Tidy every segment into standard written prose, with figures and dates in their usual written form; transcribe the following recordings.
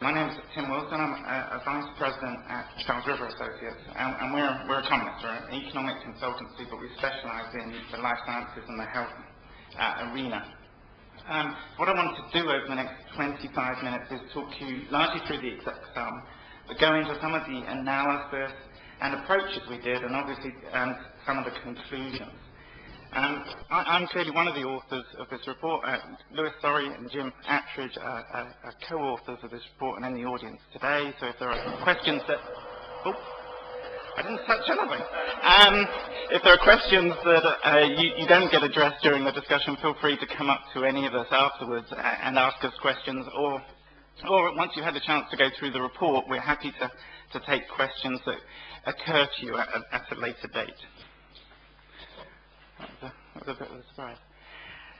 My name is Tim Wilson. I'm a Vice President at Charles River Associates, and we're economists. We're an economic consultancy, but we specialise in the life sciences and the health arena. What I want to do over the next 25 minutes is talk you largely through the exec sum, but go into some of the analysis and approaches we did, and obviously some of the conclusions. I'm clearly one of the authors of this report. Lewis Sorry and Jim Attridge are co-authors of this report and in the audience today. So if there are questions that... Oh, I didn't touch anything. If there are questions that you don't get addressed during the discussion, feel free to come up to any of us afterwards and ask us questions. Or once you've had the chance to go through the report, we're happy to take questions that occur to you at a later date. That was a bit of a surprise.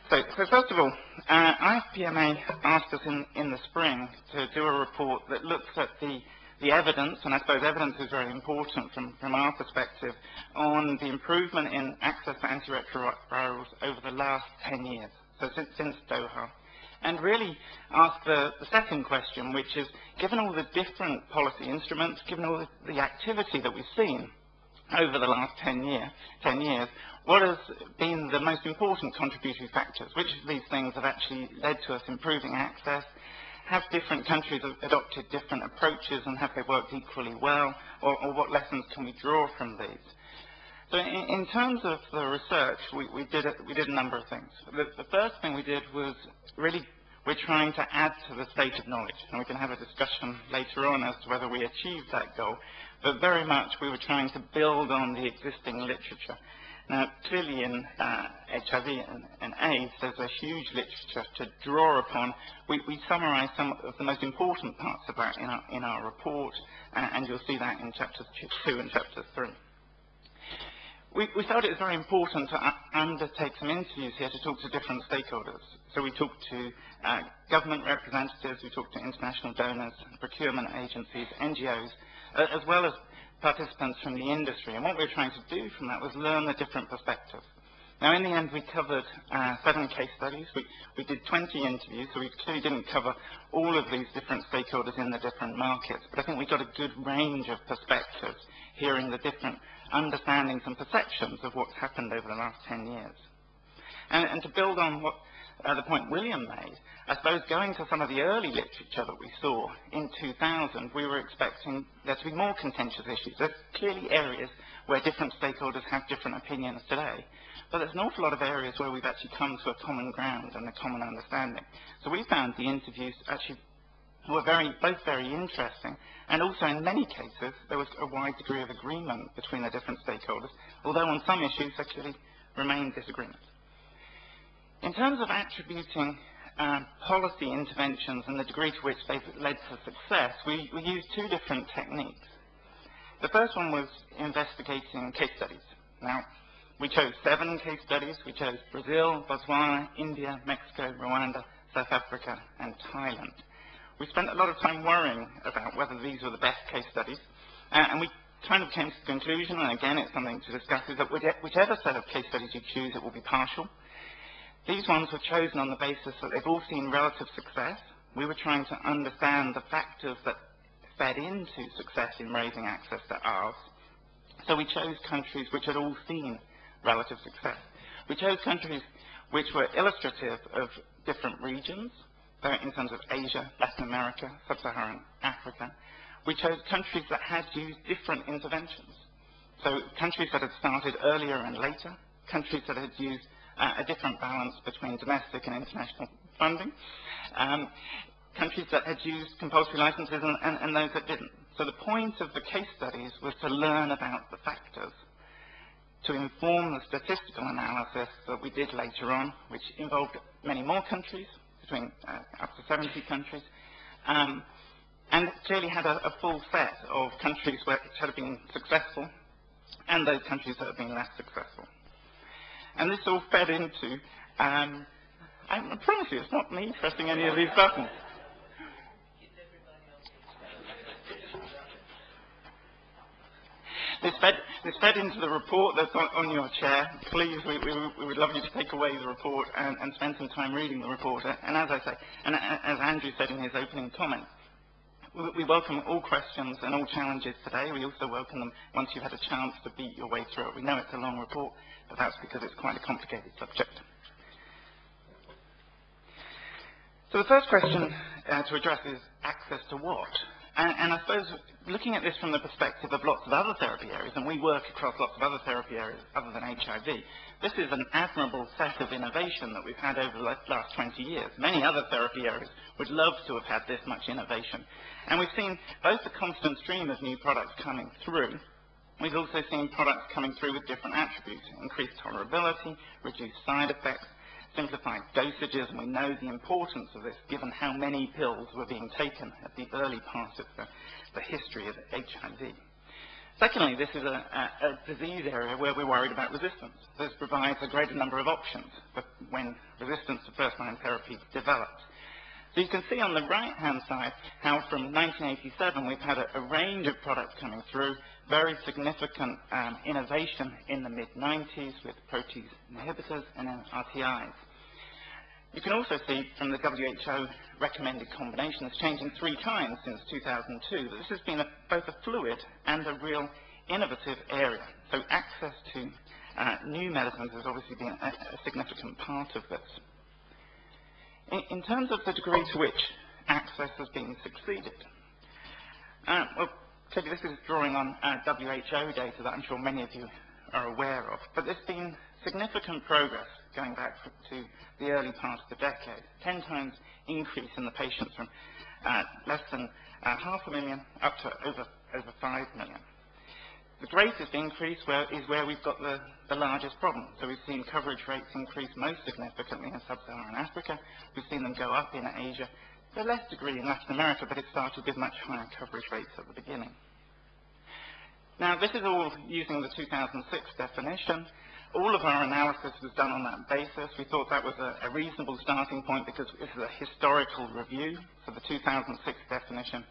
So first of all, IFPMA asked us in the spring to do a report that looks at the evidence, and I suppose evidence is very important from our perspective, on the improvement in access to antiretrovirals over the last 10 years, so since Doha. And really ask the second question, which is, given all the different policy instruments, given all the activity that we've seen over the last 10 years, what has been the most important contributory factors? Which of these things have actually led to us improving access? Have different countries adopted different approaches, and have they worked equally well? Or what lessons can we draw from these? So in terms of the research, we did a number of things. The first thing we did was really, we're trying to add to the state of knowledge, and we can have a discussion later on as to whether we achieved that goal. But very much we were trying to build on the existing literature. Now, clearly in HIV and AIDS, there's a huge literature to draw upon. We summarise some of the most important parts of that in our report, and you'll see that in chapters 2 and chapter 3. We felt it was very important to undertake some interviews here to talk to different stakeholders. So we talked to government representatives, we talked to international donors, procurement agencies, NGOs, as well as participants from the industry. And what we were trying to do from that was learn the different perspectives. Now, in the end, we covered 7 case studies. We did 20 interviews, so we clearly didn't cover all of these different stakeholders in the different markets. But I think we got a good range of perspectives, hearing the different understandings and perceptions of what's happened over the last 10 years. And to build on what the point William made, I suppose going to some of the early literature that we saw in 2000, we were expecting there to be more contentious issues. There's clearly areas where different stakeholders have different opinions today, but there's an awful lot of areas where we've actually come to a common ground and a common understanding. So we found the interviews actually were both very interesting, and also in many cases there was a wide degree of agreement between the different stakeholders, although on some issues there clearly remained disagreement. In terms of attributing policy interventions and the degree to which they've led to success, we used 2 different techniques. The first one was investigating case studies. Now, we chose 7 case studies. We chose Brazil, Botswana, India, Mexico, Rwanda, South Africa, and Thailand. We spent a lot of time worrying about whether these were the best case studies, and we kind of came to the conclusion, and again it's something to discuss, is that whichever set of case studies you choose, it will be partial. These ones were chosen on the basis that they've all seen relative success. We were trying to understand the factors that fed into success in raising access to ours. So we chose countries which had all seen relative success. We chose countries which were illustrative of different regions, so in terms of Asia, Latin America, Sub-Saharan Africa. We chose countries that had used different interventions. So countries that had started earlier and later, countries that had used a different balance between domestic and international funding, countries that had used compulsory licenses and those that didn't. So the point of the case studies was to learn about the factors, to inform the statistical analysis that we did later on, which involved many more countries, between up to 70 countries, and clearly had a full set of countries which had been successful and those countries that have been less successful. And this all fed into, I promise you, it's not me pressing any of these buttons. This fed into the report that's on your chair. Please, we would love you to take away the report and spend some time reading the report. And as I say, and as Andrew said in his opening comments, We welcome all questions and all challenges today. We also welcome them once you've had a chance to beat your way through it. We know it's a long report, but that's because it's quite a complicated subject. So the first question to address is access to what? And I suppose looking at this from the perspective of lots of other therapy areas, and we work across lots of other therapy areas other than HIV, this is an admirable set of innovation that we've had over the last 20 years. Many other therapy areas would love to have had this much innovation. And we've seen both a constant stream of new products coming through. We've also seen products coming through with different attributes: increased tolerability, reduced side effects, simplified dosages, and we know the importance of this given how many pills were being taken at the early part of the history of HIV. Secondly, this is a disease area where we're worried about resistance. This provides a greater number of options for when resistance to first-line therapy develops. So you can see on the right-hand side how from 1987 we've had a range of products coming through, very significant innovation in the mid-90s with protease inhibitors and RTIs. You can also see from the WHO recommended combination that's changing 3 times since 2002 that this has been both a fluid and a real innovative area. So access to new medicines has obviously been a significant part of this. In terms of the degree to which access has been succeeded, well, clearly this is drawing on WHO data that I'm sure many of you are aware of, but there's been significant progress going back to the early part of the decade. 10 times increase in the patients from less than 500,000 up to over 5 million. The greatest increase is where we've got the largest problem. So we've seen coverage rates increase most significantly in sub-Saharan Africa. We've seen them go up in Asia, to a less degree in Latin America, but it started with much higher coverage rates at the beginning. Now, this is all using the 2006 definition. All of our analysis was done on that basis. We thought that was a reasonable starting point because this is a historical review. So the 2006 definition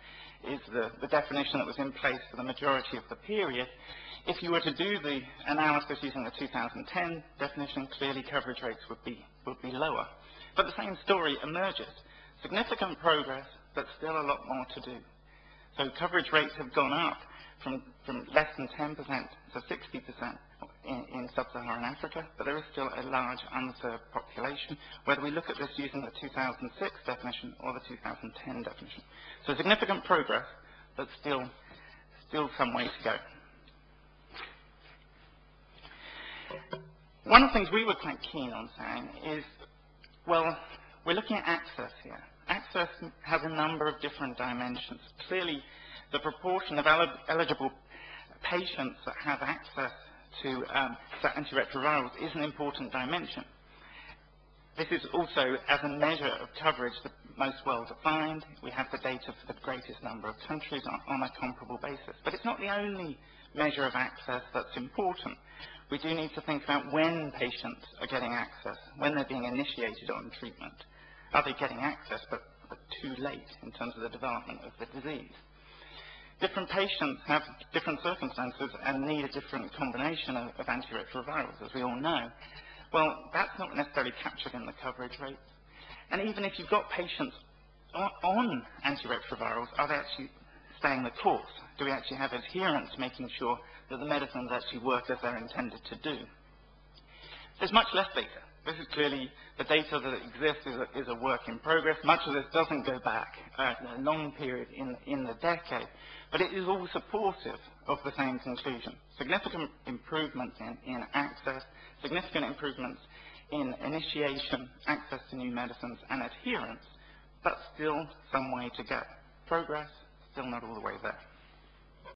is the definition that was in place for the majority of the period. If you were to do the analysis using the 2010 definition, clearly coverage rates would be lower. But the same story emerges. Significant progress, but still a lot more to do. So coverage rates have gone up from less than 10% to 60% in sub-Saharan Africa, but there is still a large unserved population, whether we look at this using the 2006 definition or the 2010 definition. So significant progress, but still some way to go. One of the things we were quite keen on saying is, well, we're looking at access here. Access has a number of different dimensions. Clearly, the proportion of eligible patients that have access to antiretrovirals is an important dimension. This is also, as a measure of coverage, the most well-defined. We have the data for the greatest number of countries on a comparable basis. But it's not the only measure of access that's important. We do need to think about when patients are getting access, when they're being initiated on treatment. Are they getting access but too late in terms of the development of the disease? Different patients have different circumstances and need a different combination of antiretrovirals, as we all know. Well, that's not necessarily captured in the coverage rates. And even if you've got patients on antiretrovirals, are they actually staying the course? Do we actually have adherence, making sure that the medicines actually work as they're intended to do? There's much less data. This is clearly the data that exists is a work in progress. Much of this doesn't go back a long period in the decade, but it is all supportive of the same conclusion. Significant improvements in access, significant improvements in initiation, access to new medicines, and adherence, but still some way to go. Progress, still not all the way there.